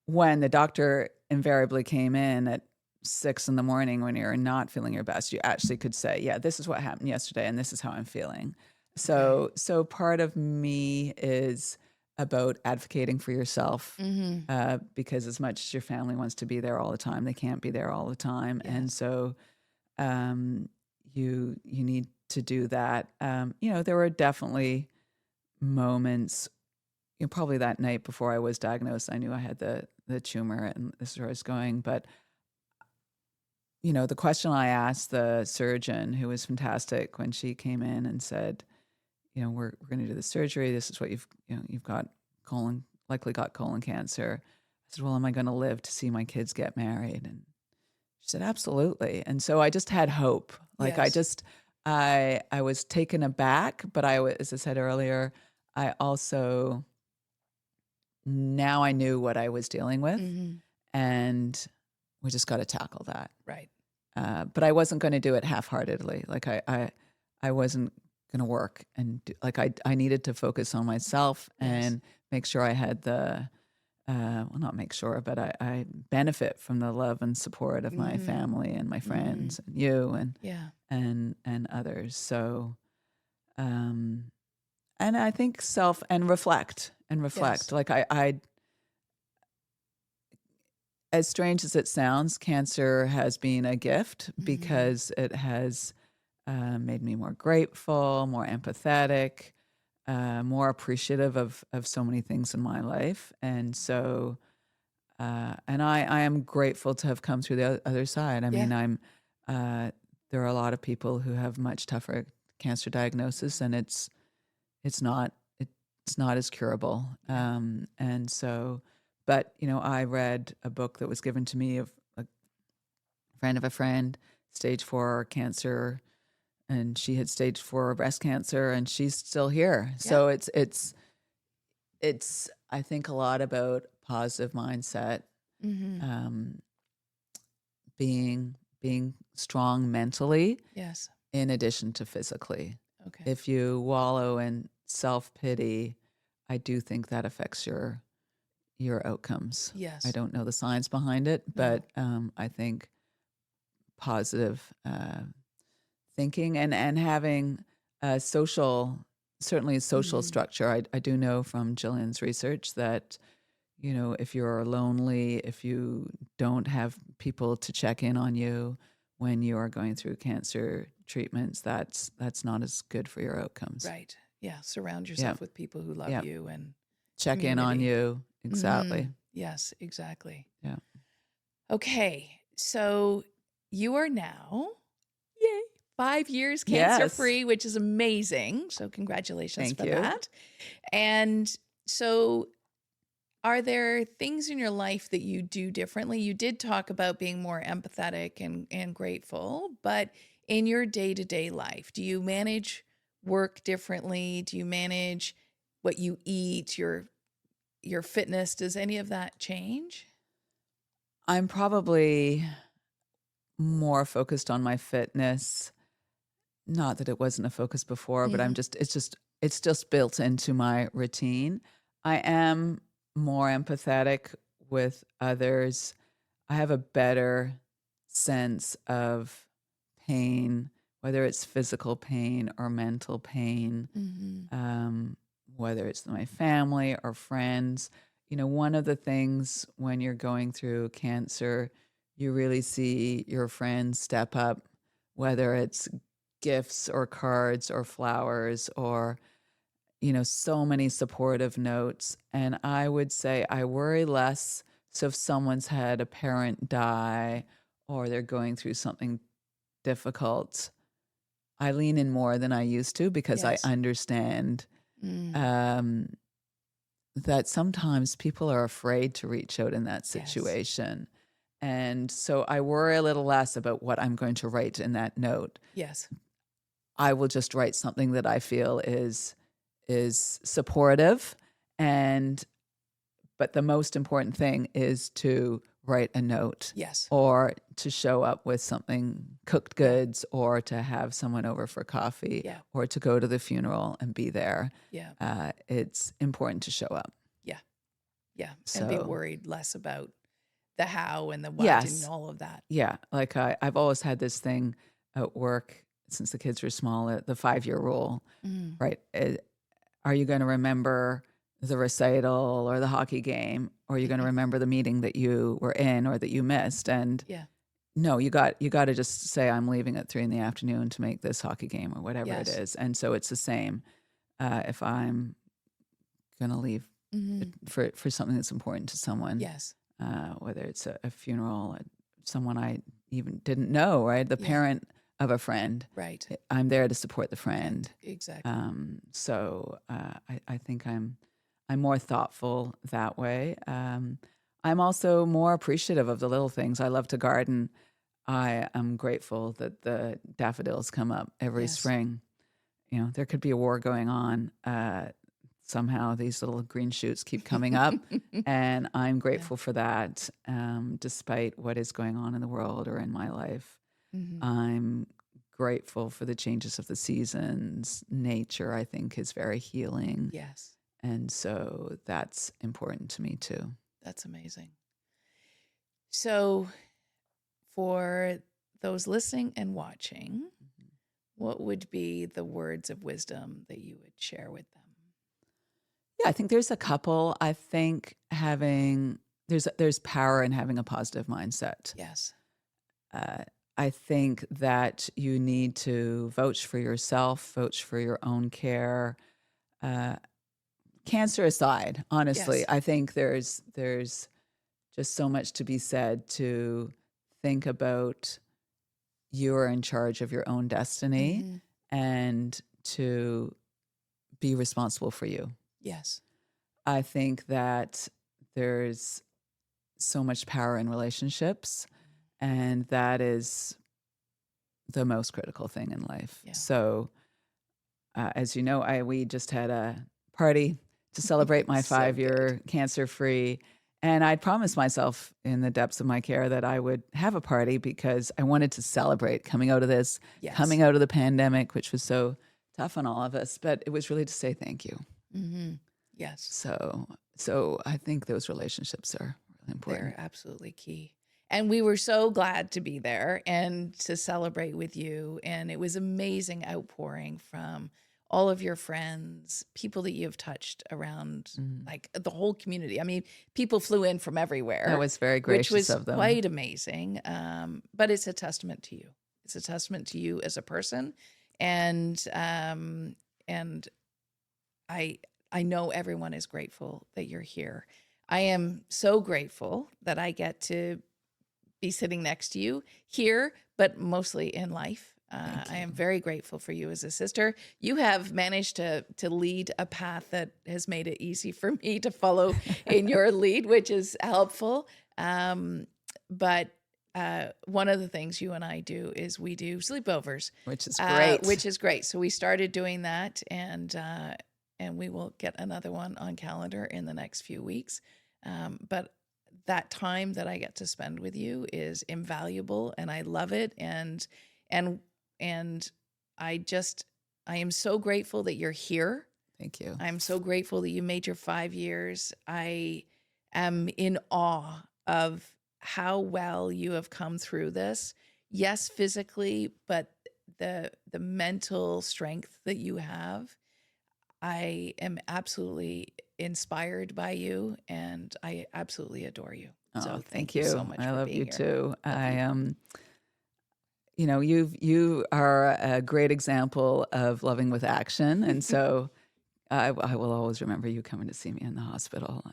Speaker 2: when the doctor invariably came in at 6 a.m. when you're not feeling your best, you actually could say, yeah, this is what happened yesterday and this is how I'm feeling. So part of me is about advocating for yourself because as much as your family wants to be there all the time, they can't be there all the time. Yes. And so you need to do that. There were definitely moments, probably that night before I was diagnosed, I knew I had the tumor and this is where I was going. But, the question I asked the surgeon, who was fantastic, when she came in and said, we're going to do the surgery. This is what you've got likely got colon cancer. I said, well, am I going to live to see my kids get married? And She said, absolutely. And so I just had hope. Like
Speaker 1: Yes.
Speaker 2: I was taken aback, but as I said earlier, I also, now I knew what I was dealing with,
Speaker 1: Hmm.
Speaker 2: and we just got to tackle that.
Speaker 1: Right.
Speaker 2: But I wasn't going to do it half-heartedly. Like I wasn't going to work like I needed to focus on myself
Speaker 1: Yes.
Speaker 2: and make sure I had well, not make sure, but I benefit from the love and support of my
Speaker 1: Hmm.
Speaker 2: family and my
Speaker 1: Hmm.
Speaker 2: friends and you
Speaker 1: Yeah.
Speaker 2: and others. So, um, and I think self and reflect and reflect.
Speaker 1: Yes.
Speaker 2: Like I, as strange as it sounds, cancer has been a gift
Speaker 1: Hmm.
Speaker 2: because it has made me more grateful, more empathetic, more appreciative of so many things in my life, and so. And I am grateful to have come through the other side. I
Speaker 1: Yeah.
Speaker 2: mean, there are a lot of people who have much tougher cancer diagnosis, and it's not it's not as curable.
Speaker 1: Yeah.
Speaker 2: And so, but I read a book that was given to me of a friend of a friend, stage 4 cancer, and she had stage 4 breast cancer, and she's still here.
Speaker 1: Yeah.
Speaker 2: So it's I think a lot about positive mindset.
Speaker 1: Hmm.
Speaker 2: Um, being strong mentally
Speaker 1: Yes.
Speaker 2: in addition to physically.
Speaker 1: Okay.
Speaker 2: If you wallow in self-pity, I do think that affects your outcomes. I
Speaker 1: Yes.
Speaker 2: don't know the science behind it,
Speaker 1: No.
Speaker 2: but I think positive thinking and having a social, certainly a social
Speaker 1: Hmm.
Speaker 2: structure. I do know from Jillian's research that if you're lonely, if you don't have people to check in on you when you are going through cancer treatments, that's not as good for your outcomes.
Speaker 1: Right. Yeah. Surround
Speaker 2: Yeah,
Speaker 1: yourself with people who love
Speaker 2: yeah.
Speaker 1: you and
Speaker 2: Check in on
Speaker 1: community.
Speaker 2: you.
Speaker 1: Hmm.
Speaker 2: Exactly.
Speaker 1: Yes, exactly.
Speaker 2: Yeah.
Speaker 1: Okay. So you are now, yay, 5 years cancer
Speaker 2: Yes.
Speaker 1: free, which is amazing. So congratulations
Speaker 2: Thank
Speaker 1: for
Speaker 2: you.
Speaker 1: that. And so are there things in your life that you do differently? You did talk about being more empathetic and grateful, but in your day-to-day life, do you manage work differently? Do you manage what you eat, your fitness? Does any of that change?
Speaker 2: I'm probably more focused on my fitness. Not that it wasn't a focus before, but
Speaker 1: Hmm.
Speaker 2: it's just built into my routine. I am more empathetic with others. I have a better sense of pain, whether it's physical pain or mental pain,
Speaker 1: Hmm.
Speaker 2: um, whether it's my family or friends. One of the things when you're going through cancer, you really see your friends step up, whether it's gifts or cards or flowers or, so many supportive notes. And I would say I worry less. So if someone's had a parent die or they're going through something difficult, I lean in more than I used to because I
Speaker 1: Yes.
Speaker 2: understand
Speaker 1: Mm.
Speaker 2: um, that sometimes people are afraid to reach out in that
Speaker 1: Yes.
Speaker 2: situation. And so I worry a little less about what I'm going to write in that note.
Speaker 1: Yes.
Speaker 2: I will just write something that I feel is supportive, and but the most important thing is to write a note
Speaker 1: Yes.
Speaker 2: or to show up with something, cooked
Speaker 1: Yeah.
Speaker 2: goods, or to have someone over for coffee
Speaker 1: Yeah.
Speaker 2: or to go to the funeral and be there.
Speaker 1: Yeah.
Speaker 2: It's important to show up.
Speaker 1: Yeah. Yeah. And be
Speaker 2: So,
Speaker 1: worried less about the how and the what and
Speaker 2: yes.
Speaker 1: all of that.
Speaker 2: Yeah. Like I've always had this thing at work since the kids were small, the 5-year rule,
Speaker 1: Mm.
Speaker 2: right? Are you going to remember the recital or the hockey game, or are you going to remember the meeting that you were in or that you missed? And
Speaker 1: Yeah.
Speaker 2: no, you got to just say I'm leaving at 3 in the afternoon to make this hockey game or whatever it
Speaker 1: Yes.
Speaker 2: is. And so it's the same if I'm going to leave
Speaker 1: Hmm.
Speaker 2: for something that's important to someone,
Speaker 1: Yes.
Speaker 2: whether it's a funeral, someone I even didn't know, right? The
Speaker 1: Yeah.
Speaker 2: parent of a friend.
Speaker 1: Right.
Speaker 2: I'm there to support the
Speaker 1: Right.
Speaker 2: friend.
Speaker 1: Exactly.
Speaker 2: So I think I'm more thoughtful that way. I'm also more appreciative of the little things. I love to garden. I am grateful that the daffodils come up every
Speaker 1: Yes.
Speaker 2: spring. You know, there could be a war going on. Somehow these little green shoots keep coming up, and I'm
Speaker 1: Yeah.
Speaker 2: grateful for that, despite what is going on in the world or in my life.
Speaker 1: Hmm.
Speaker 2: I'm grateful for the changes of the seasons. Nature, I think, is very healing.
Speaker 1: Yes.
Speaker 2: And so that's important to me too.
Speaker 1: That's amazing. So, for those listening and watching, what would be the words of wisdom that you would share with them?
Speaker 2: Yeah, I think there's a couple. I think there's power in having a positive mindset.
Speaker 1: Yes.
Speaker 2: Uh, I think that you need to vouch for yourself, vouch for your own care. Uh, Cancer aside, honestly,
Speaker 1: Yes.
Speaker 2: I think there's just so much to be said to think about you're in charge of your own destiny
Speaker 1: Hmm.
Speaker 2: and to be responsible for you.
Speaker 1: Yes.
Speaker 2: I think that there's so much power in relationships, and that is the most critical thing in life.
Speaker 1: Yeah.
Speaker 2: So, as you know, we just had a party to celebrate my
Speaker 1: So good.
Speaker 2: 5-year cancer-free, and I'd promised myself in the depths of my care that I would have a party because I wanted to celebrate coming out of this,
Speaker 1: Yes.
Speaker 2: coming out of the pandemic, which was so tough on all of us, but it was really to say thank you.
Speaker 1: Hmm. Yes.
Speaker 2: So I think those relationships are really important.
Speaker 1: They're absolutely key. And we were so glad to be there and to celebrate with you. And it was amazing outpouring from all of your friends, people that you've touched around,
Speaker 2: Mhm.
Speaker 1: like the whole community. I mean, people flew in from
Speaker 2: That
Speaker 1: everywhere,
Speaker 2: was very
Speaker 1: which
Speaker 2: gracious
Speaker 1: was
Speaker 2: of them.
Speaker 1: quite amazing. But it's a testament to you. It's a testament to you as a person. And I I know everyone is grateful that you're here. I am so grateful that I get to be sitting next to you here, but mostly in life.
Speaker 2: Thank
Speaker 1: I
Speaker 2: you.
Speaker 1: am very grateful for you as a sister. You have managed to lead a path that has made it easy for me to follow in your lead, which is helpful. But one of the things you and I do is we do sleepovers,
Speaker 2: Which is great.
Speaker 1: which is great. So we started doing that, and we will get another one on calendar in the next few weeks. But that time that I get to spend with you is invaluable, and I love it. And and I just I am so grateful that you're here.
Speaker 2: Thank you.
Speaker 1: I'm so grateful that you made your 5 years. I am in awe of how well you have come through this. Yes, physically, but the mental strength that you have. I am absolutely inspired by you, and I absolutely adore you.
Speaker 2: Oh,
Speaker 1: So
Speaker 2: thank
Speaker 1: thank you so
Speaker 2: you.
Speaker 1: much
Speaker 2: I
Speaker 1: for
Speaker 2: love you
Speaker 1: being here.
Speaker 2: too.
Speaker 1: Love
Speaker 2: I
Speaker 1: you.
Speaker 2: you know, you are a great example of loving with action, and so I will always remember you coming to see me in the hospital,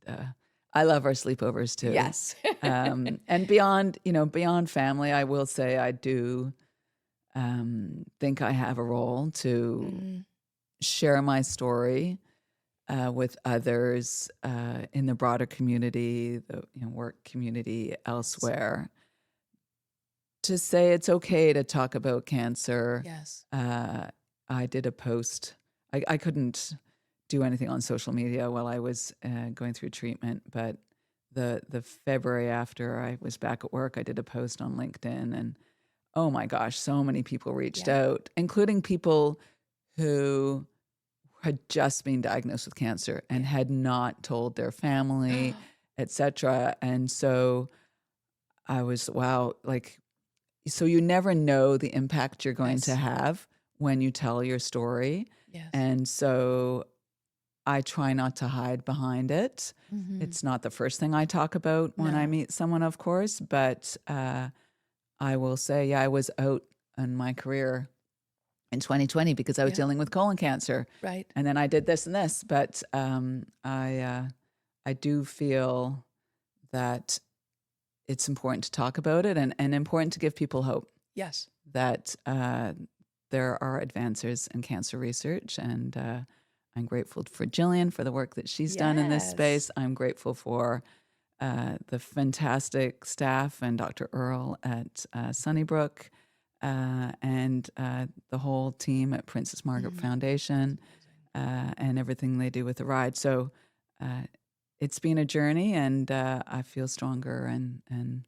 Speaker 2: and I love our sleepovers too.
Speaker 1: Yes.
Speaker 2: And beyond, you know, beyond family, I will say I do think I have a role to
Speaker 1: Mm,
Speaker 2: share my story with others in the broader community, the work community
Speaker 1: yes.
Speaker 2: elsewhere, to say it's okay to talk about cancer.
Speaker 1: Yes.
Speaker 2: Uh, I did a post. I couldn't do anything on social media while I was going through treatment, but the February after I was back at work, I did a post on LinkedIn, and oh my gosh, so many people reached
Speaker 1: Yeah.
Speaker 2: out, including people who had just been diagnosed with cancer and
Speaker 1: Yeah.
Speaker 2: had not told their family, etc. And so I was, wow, like, so you never know the impact you're going to
Speaker 1: Yes.
Speaker 2: have when you tell your story.
Speaker 1: Yes.
Speaker 2: And so I try not to hide behind it.
Speaker 1: Hmm.
Speaker 2: It's not the first thing I talk about when I
Speaker 1: No.
Speaker 2: meet someone, of course, but I will say, yeah, I was out in my career in 2020 because I was
Speaker 1: Yeah.
Speaker 2: dealing with colon cancer,
Speaker 1: Right.
Speaker 2: and then I did this and this. But I do feel that it's important to talk about it, and important to give people hope
Speaker 1: Yes.
Speaker 2: that there are advances in cancer research. And I'm grateful for Jillian for the work that she's done in this
Speaker 1: Yes.
Speaker 2: space. I'm grateful for the fantastic staff and Dr. Earl at Sunnybrook, and the whole team at Princess Margaret Foundation, and everything they do with the ride. So it's been a journey, and I feel stronger and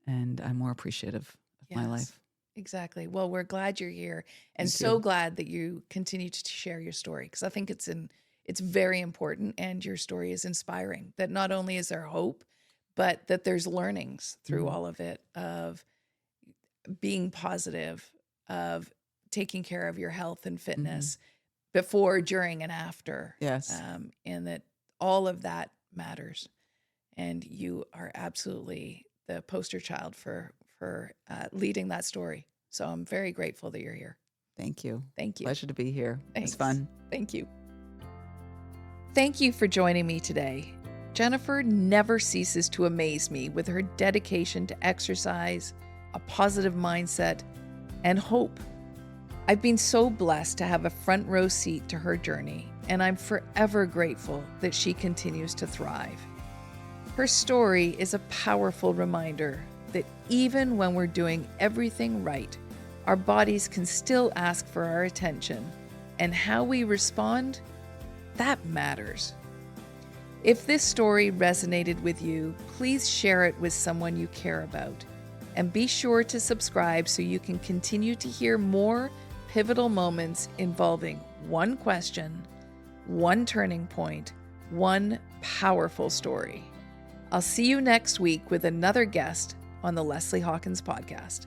Speaker 2: I'm more appreciative of my life.
Speaker 1: Exactly. Well, we're glad you're here, and
Speaker 2: Thank
Speaker 1: so
Speaker 2: you.
Speaker 1: glad that you continue to share your story, because I think it's very important, and your story is inspiring. That not only is there hope, but that there's learnings through all of it, of being positive, of taking care of your health and fitness before, during, and after.
Speaker 2: Yes.
Speaker 1: And that all of that matters. And you are absolutely the poster child for leading that story. So I'm very grateful that you're here.
Speaker 2: Thank you.
Speaker 1: Thank you.
Speaker 2: Pleasure to be here.
Speaker 1: Thanks.
Speaker 2: It's fun.
Speaker 1: Thank you. Thank you for joining me today. Jennifer never ceases to amaze me with her dedication to exercise, a positive mindset, and hope. I've been so blessed to have a front row seat to her journey, and I'm forever grateful that she continues to thrive. Her story is a powerful reminder that even when we're doing everything right, our bodies can still ask for our attention, and how we respond, that matters. If this story resonated with you, please share it with someone you care about, and be sure to subscribe so you can continue to hear more pivotal moments involving one question, one turning point, one powerful story. I'll see you next week with another guest on the Leslie Hawkins podcast.